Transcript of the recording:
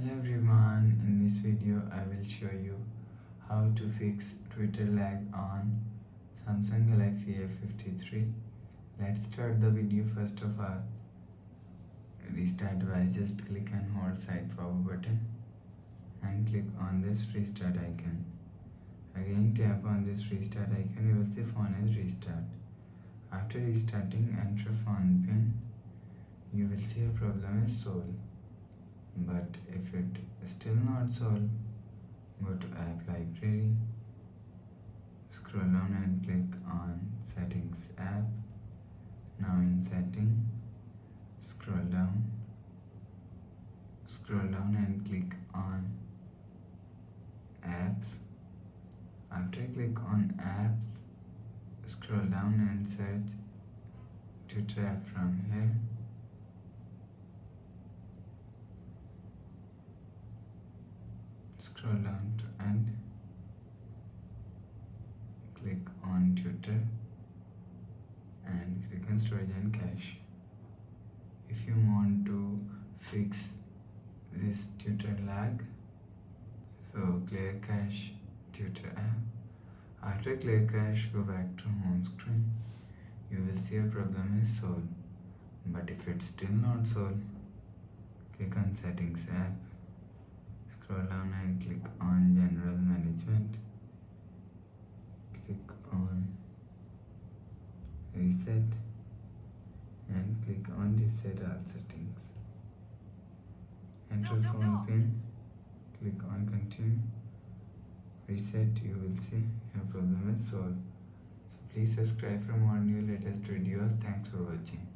Hello everyone, in this video I will show you how to fix Twitter lag on Samsung Galaxy A53. Let's start the video. First of all, restart device, just click and hold side power button and click on this restart icon. Again tap on this restart icon, you will see phone is restart. After restarting, enter phone pin. You will see a problem is solved. But if it is still not solved, go to app library, scroll down and click on settings app. Now in setting, scroll down and click on apps. After click on apps, scroll down and search Twitter app from here. Scroll down to end, click on Twitter and click on storage and cache. If you want to fix this Twitter lag, so clear cache Twitter app. After clear cache, go back to home screen. You will see a problem is solved. But if it's still not solved, click on settings app. Scroll down and click on general management, click on reset and click on reset all settings. Enter phone pin, click on continue, reset. You will see your problem is solved. So please subscribe for more new latest videos. Thanks for watching.